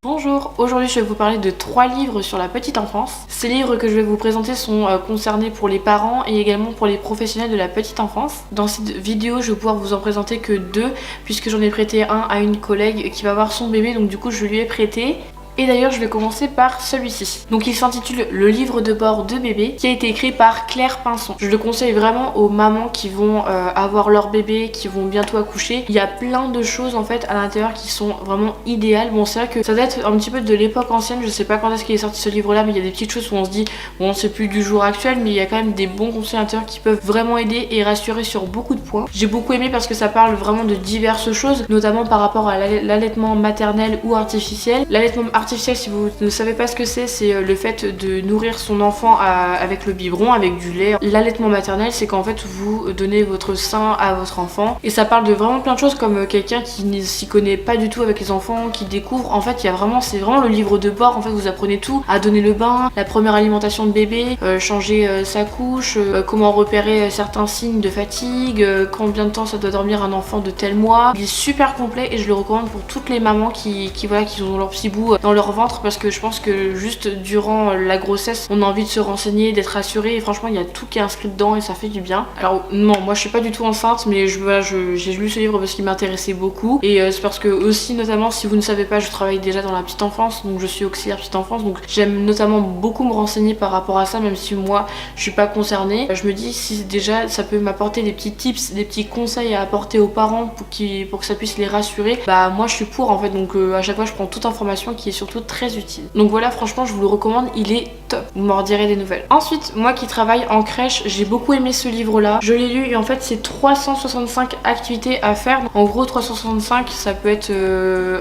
Bonjour, aujourd'hui je vais vous parler de 3 livres sur la petite enfance. Ces livres que je vais vous présenter sont concernés pour les parents et également pour les professionnels de la petite enfance. Dans cette vidéo je vais pouvoir vous en présenter que 2 puisque j'en ai prêté un à une collègue qui va avoir son bébé, donc du coup je lui ai prêté. Et d'ailleurs je vais commencer par celui-ci. Donc il s'intitule Le livre de bord de bébé, qui a été écrit par Claire Pinson. Je le conseille vraiment aux mamans qui vont avoir leur bébé, qui vont bientôt accoucher. Il y a plein de choses en fait à l'intérieur qui sont vraiment idéales. Bon, c'est vrai que ça date un petit peu de l'époque ancienne, je sais pas quand est-ce qu'il est sorti ce livre là, mais il y a des petites choses où on se dit bon, c'est plus du jour actuel, mais il y a quand même des bons conseils à l'intérieur qui peuvent vraiment aider et rassurer sur beaucoup de points. J'ai beaucoup aimé parce que ça parle vraiment de diverses choses, notamment par rapport à l'allaitement maternel ou artificiel. L'allaitement artificiel, si vous ne savez pas ce que c'est le fait de nourrir son enfant avec le biberon, avec du lait. L'allaitement maternel, c'est qu'en fait vous donnez votre sein à votre enfant, et ça parle de vraiment plein de choses, comme quelqu'un qui ne s'y connaît pas du tout avec les enfants, qui découvre. En fait, c'est vraiment le livre de bord. En fait, vous apprenez tout, à donner le bain, la première alimentation de bébé, changer sa couche, comment repérer certains signes de fatigue, combien de temps ça doit dormir un enfant de tel mois. Il est super complet et je le recommande pour toutes les mamans qui ont leur petit bout dans leur ventre, parce que je pense que juste durant la grossesse on a envie de se renseigner, d'être rassuré, et franchement il y a tout qui est inscrit dedans et ça fait du bien. Alors non, moi je suis pas du tout enceinte, mais j'ai lu ce livre parce qu'il m'intéressait beaucoup, et c'est parce que aussi, notamment, si vous ne savez pas, je travaille déjà dans la petite enfance, donc je suis auxiliaire petite enfance, donc j'aime notamment beaucoup me renseigner par rapport à ça, même si moi je suis pas concernée. Je me dis, si déjà ça peut m'apporter des petits tips, des petits conseils à apporter aux parents pour que ça puisse les rassurer, bah moi je suis pour en fait. Donc à chaque fois je prends toute information qui est surtout très utile. Donc voilà, franchement je vous le recommande, il est top, vous m'en redirez des nouvelles. Ensuite, moi qui travaille en crèche, j'ai beaucoup aimé ce livre là, je l'ai lu, et en fait c'est 365 activités à faire. En gros 365 ça peut être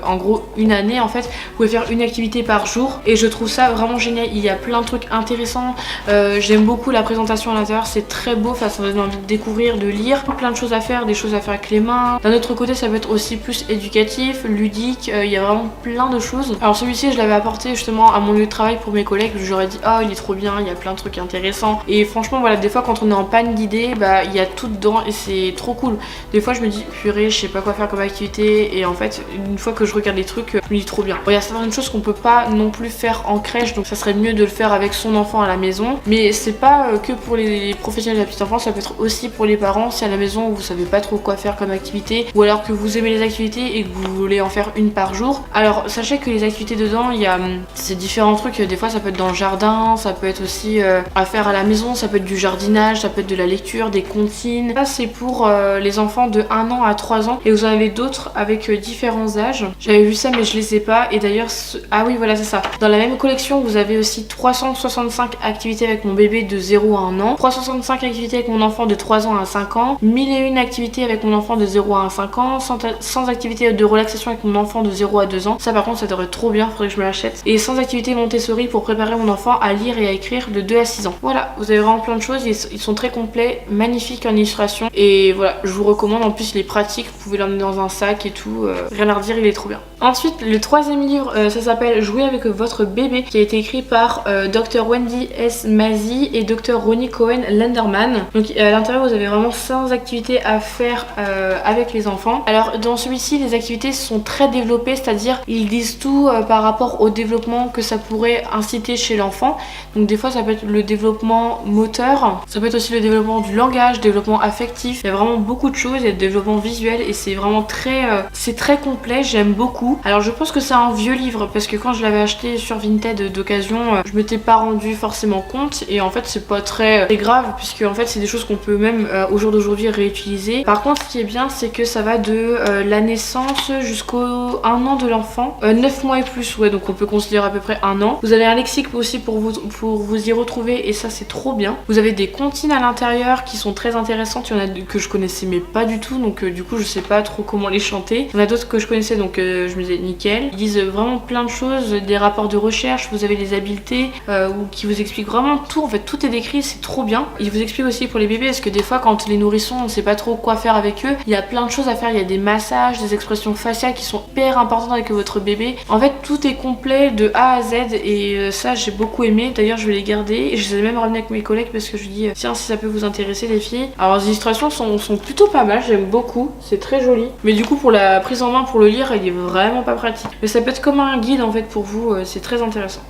en gros une année en fait, vous pouvez faire une activité par jour, et je trouve ça vraiment génial. Il y a plein de trucs intéressants, j'aime beaucoup la présentation à l'intérieur, c'est très beau, ça donne envie de découvrir, de lire, plein de choses à faire, des choses à faire avec les mains. D'un autre côté ça peut être aussi plus éducatif, ludique, il y a vraiment plein de choses. Alors celui-ci je l'avais apporté justement à mon lieu de travail pour mes collègues, j'aurais dit oh il est trop bien, il y a plein de trucs intéressants, et franchement voilà, des fois quand on est en panne d'idées, bah il y a tout dedans et c'est trop cool. Des fois je me dis purée, je sais pas quoi faire comme activité, et en fait une fois que je regarde les trucs, je me dis trop bien. Bon, il y a certaines choses qu'on peut pas non plus faire en crèche, donc ça serait mieux de le faire avec son enfant à la maison, mais c'est pas que pour les professionnels de la petite enfance, ça peut être aussi pour les parents. Si à la maison vous savez pas trop quoi faire comme activité, ou alors que vous aimez les activités et que vous voulez en faire une par jour, alors sachez que les activités dedans, il y a ces différents trucs. Des fois ça peut être dans le jardin, ça peut être aussi à faire à la maison, ça peut être du jardinage, ça peut être de la lecture, des comptines. Ça c'est pour les enfants de 1 an à 3 ans, et vous en avez d'autres avec différents âges. J'avais vu ça mais je les ai pas, et d'ailleurs ah oui voilà c'est ça. Dans la même collection vous avez aussi 365 activités avec mon bébé de 0 à 1 an, 365 activités avec mon enfant de 3 ans à 5 ans, 1001 activités avec mon enfant de 0 à 5 ans, 100 activités de relaxation avec mon enfant de 0 à 2 ans. Ça par contre ça devrait être trop bien, faudrait que je me l'achète. Et 100 activités Montessori pour préparer mon enfant à lire et à écrire de 2 à 6 ans. Voilà, vous avez vraiment plein de choses, ils sont très complets, magnifiques en illustration, et voilà, je vous recommande. En plus il est pratique, vous pouvez l'emmener dans un sac et tout, rien à redire, il est trop bien. Ensuite le 3e livre, ça s'appelle Jouer avec votre bébé, qui a été écrit par Dr Wendy S. Mazzy et Dr Ronnie Cohen Lenderman. Donc à l'intérieur vous avez vraiment 100 activités à faire avec les enfants. Alors dans celui-ci les activités sont très développées, c'est-à-dire ils disent tout par rapport au développement que ça pourrait inciter chez l'enfant. Donc des fois ça peut être le développement moteur, ça peut être aussi le développement du langage, développement affectif. Il y a vraiment beaucoup de choses, il y a le développement visuel, et c'est vraiment c'est très complet, j'aime beaucoup. Alors je pense que c'est un vieux livre, parce que quand je l'avais acheté sur Vinted d'occasion, je m'étais pas rendu forcément compte, et en fait c'est pas très grave, puisque en fait c'est des choses qu'on peut même au jour d'aujourd'hui réutiliser. Par contre ce qui est bien, c'est que ça va de la naissance jusqu'au 1 an de l'enfant, 9 mois et plus, ouais, donc on peut considérer à peu près 1 an. Vous avez un lexique aussi pour vous y retrouver, et ça c'est trop bien. Vous avez des comptines à l'intérieur qui sont très intéressantes, il y en a que je connaissais mais pas du tout, donc du coup je sais pas trop comment les chanter. Il y en a d'autres que je connaissais, donc je me disais nickel. Ils disent vraiment plein de choses, des rapports de recherche, vous avez des habiletés qui vous expliquent vraiment tout, en fait tout est décrit, c'est trop bien. Ils vous expliquent aussi pour les bébés, parce que des fois quand les nourrissons on sait pas trop quoi faire avec eux, il y a plein de choses à faire, il y a des massages, des expressions faciales qui sont hyper importantes avec votre bébé. En fait tout tout est complet de A à Z et ça j'ai beaucoup aimé. D'ailleurs je vais les garder et je les ai même ramenés avec mes collègues parce que je dis tiens si ça peut vous intéresser les filles. Alors les illustrations sont plutôt pas mal, j'aime beaucoup, c'est très joli. Mais du coup pour la prise en main pour le lire il est vraiment pas pratique. Mais ça peut être comme un guide en fait pour vous, c'est très intéressant.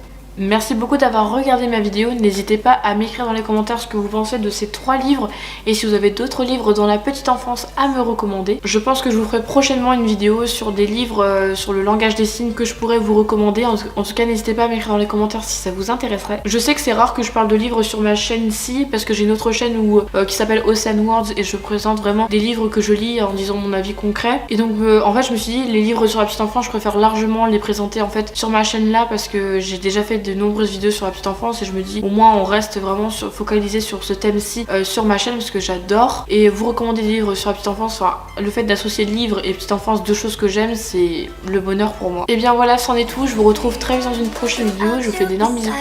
Merci beaucoup d'avoir regardé ma vidéo, n'hésitez pas à m'écrire dans les commentaires ce que vous pensez de ces 3 livres et si vous avez d'autres livres dans la petite enfance à me recommander. Je pense que je vous ferai prochainement une vidéo sur des livres sur le langage des signes que je pourrais vous recommander. En tout cas n'hésitez pas à m'écrire dans les commentaires si ça vous intéresserait. Je sais que c'est rare que je parle de livres sur ma chaîne ici parce que j'ai une autre chaîne qui s'appelle Ocean Words et je présente vraiment des livres que je lis en disant mon avis concret. Et donc en fait je me suis dit les livres sur la petite enfance je préfère largement les présenter en fait sur ma chaîne là parce que j'ai déjà fait de nombreuses vidéos sur la petite enfance et je me dis au moins on reste vraiment focalisé sur ce thème-ci sur ma chaîne parce que j'adore. Et vous recommander des livres sur la petite enfance, enfin le fait d'associer livre et petite enfance, deux choses que j'aime, c'est le bonheur pour moi. Et bien voilà, c'en est tout, je vous retrouve très vite dans une prochaine vidéo, je vous fais d'énormes bisous.